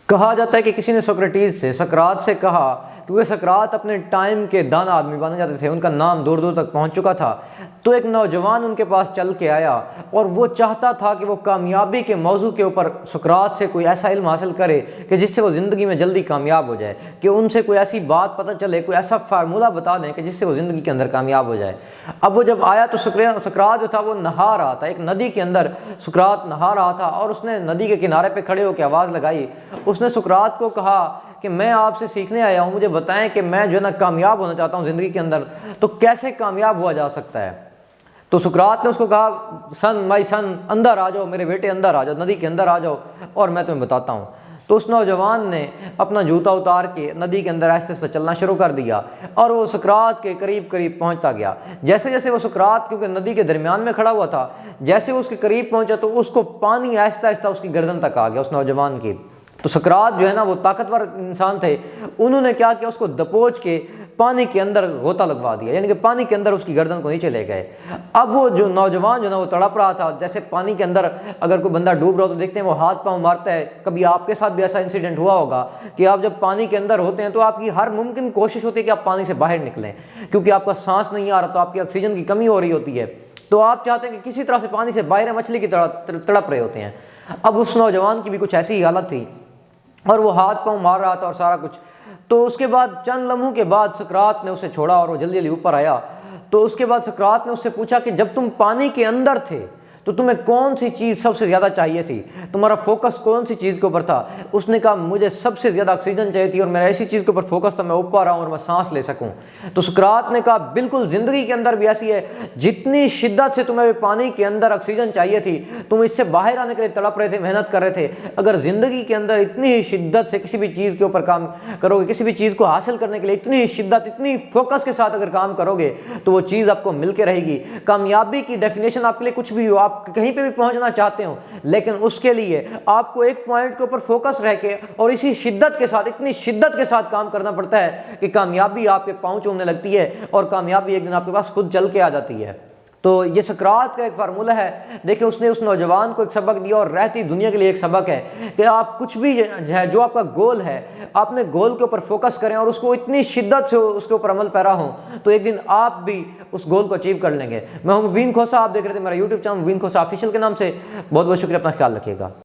کہا جاتا ہے کہ کسی نے سقراطیس سے سقراط سے کہا کہ وہ سقراط اپنے ٹائم کے دانا آدمی مانے جاتے تھے، ان کا نام دور دور تک پہنچ چکا تھا۔ تو ایک نوجوان ان کے پاس چل کے آیا اور وہ چاہتا تھا کہ وہ کامیابی کے موضوع کے اوپر سقراط سے کوئی ایسا علم حاصل کرے کہ جس سے وہ زندگی میں جلدی کامیاب ہو جائے، کہ ان سے کوئی ایسی بات پتہ چلے، کوئی ایسا فارمولہ بتا دیں کہ جس سے وہ زندگی کے اندر کامیاب ہو جائے۔ اب وہ جب آیا تو سقراط جو تھا وہ نہا رہا تھا، ایک ندی کے اندر سقراط نہا رہا تھا، اور اس نے ندی کے کنارے پہ کھڑے ہو کے آواز لگائی۔ اس نے سقراط کو کہا کہ میں آپ سے سیکھنے آیا ہوں، مجھے بتائیں کہ میں جو ہے نا کامیاب ہونا چاہتا ہوں زندگی کے اندر، تو کیسے کامیاب ہوا جا سکتا ہے؟ تو سقراط نے اس کو کہا مائی سن، اندر آ جاؤ میرے بیٹے، اندر آ جاؤ، ندی کے اندر آ جاؤ اور میں تمہیں بتاتا ہوں۔ تو اس نوجوان نے اپنا جوتا اتار کے ندی کے اندر آہستہ آہستہ چلنا شروع کر دیا، اور وہ سقراط کے قریب قریب پہنچتا گیا۔ جیسے جیسے وہ سقراط کیونکہ ندی کے درمیان میں کھڑا ہوا تھا، جیسے وہ اس کے قریب پہنچا تو اس کو پانی آہستہ آہستہ اس کی گردن تک آ گیا، اس نوجوان کی۔ تو سقراط جو ہے نا وہ طاقتور انسان تھے، انہوں نے کیا کیا، اس کو دبوچ کے پانی کے اندر غوطہ لگوا دیا، یعنی کہ پانی کے اندر اس کی گردن کو نیچے لے گئے۔ اب وہ جو نوجوان جو نا وہ تڑپ رہا تھا، جیسے پانی کے اندر اگر کوئی بندہ ڈوب رہا ہو تو دیکھتے ہیں وہ ہاتھ پاؤں مارتا ہے۔ کبھی آپ کے ساتھ بھی ایسا انسیڈنٹ ہوا ہوگا کہ آپ جب پانی کے اندر ہوتے ہیں تو آپ کی ہر ممکن کوشش ہوتی ہے کہ آپ پانی سے باہر نکلیں، کیونکہ آپ کا سانس نہیں آ رہا، تو آپ کی آکسیجن کی کمی ہو رہی ہوتی ہے، تو آپ چاہتے ہیں کہ کسی طرح سے پانی سے باہر، مچھلی کی طرح تڑپ رہے ہوتے ہیں۔ اب اس نوجوان کی بھی کچھ ایسی ہی حالت تھی، اور وہ ہاتھ پاؤں مار رہا تھا اور سارا کچھ۔ تو اس کے بعد چند لمحوں کے بعد سقراط نے اسے چھوڑا اور وہ جلدی جلدی اوپر آیا۔ تو اس کے بعد سقراط نے اس سے پوچھا کہ جب تم پانی کے اندر تھے تو تمہیں کون سی چیز سب سے زیادہ چاہیے تھی، تمہارا فوکس کون سی چیز کے اوپر تھا؟ اس نے کہا مجھے سب سے زیادہ آکسیجن چاہیے تھی، اور میرا ایسی چیز کے اوپر فوکس تھا میں اوپر آؤں اور میں سانس لے سکوں۔ تو سقراط نے کہا بالکل زندگی کے اندر بھی ایسی ہے، جتنی شدت سے تمہیں پانی کے اندر آکسیجن چاہیے تھی، تم اس سے باہر آنے کے لیے تڑپ رہے تھے، محنت کر رہے تھے، اگر زندگی کے اندر اتنی ہی شدت سے کسی بھی چیز کے اوپر کام کرو گے، کسی بھی چیز کو حاصل کرنے کے لیے اتنی شدت، اتنی فوکس کے ساتھ اگر کام کرو گے تو وہ چیز آپ کو مل کے رہے گی۔ کامیابی کی ڈیفینیشن آپ کے لیے کچھ بھی ہو، آپ کہیں پہ بھی پہنچنا چاہتے ہو، لیکن اس کے لیے آپ کو ایک پوائنٹ کے اوپر فوکس رہ کے اور اسی شدت کے ساتھ، اتنی شدت کے ساتھ کام کرنا پڑتا ہے کہ کامیابی آپ کے پاؤں چومنے لگتی ہے، اور کامیابی ایک دن آپ کے پاس خود چل کے آ جاتی ہے۔ تو یہ سقراط کا ایک فارمولہ ہے۔ دیکھیں اس نے اس نوجوان کو ایک سبق دیا، اور رہتی دنیا کے لیے ایک سبق ہے کہ آپ کچھ بھی ہے جو آپ کا گول ہے، آپ نے گول کے اوپر فوکس کریں اور اس کو اتنی شدت سے اس کے اوپر عمل پیرا ہوں، تو ایک دن آپ بھی اس گول کو اچیو کر لیں گے۔ میں ہوں مبین کھوسہ، آپ دیکھ رہے تھے میرا یوٹیوب چینل مبین کھوسہ آفیشیل کے نام سے۔ بہت بہت شکریہ، اپنا خیال رکھیے گا۔